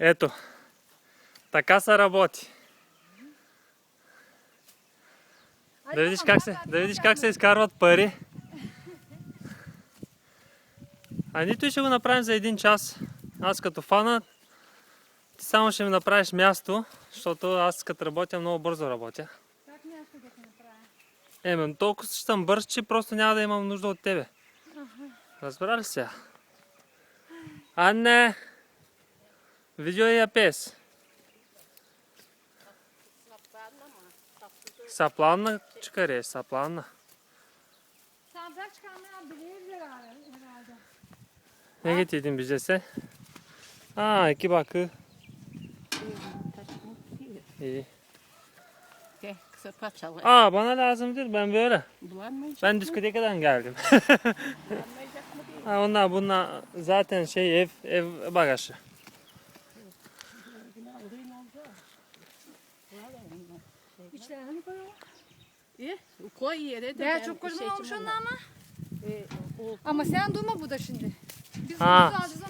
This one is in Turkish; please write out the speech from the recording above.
Ето. Така се работи. Да видиш как се изкарват пари. А нито и ще го направим за 1 час. Аз като фана, ти само ще ми направиш място, защото аз като работя много бързо работя. Как място да ти направя? Толкова ще съм бърз, че просто няма да имам нужда от тебе. Разбра ли сега? Анне! Видео я пес. Saplanla çıkarıyor, saplanla. Sandal çıkarmaya bilir herhalde. Ne getirdin bize sen? Aa, 2 bakı. İyi. Gel kısa parçalı. Aa, bana lazım değil, ben böyle. Bulanmayacak Ben mı? diskotekadan geldim. Bulanmayacak mı değil. Ha, bunlar zaten ev bagajı. İçlerini koyalım. İyi. Koy yere de. Ya çok kocaman olmuş onlar ama. Ama sen durma burada şimdi. Biz Ha. bunu alacağız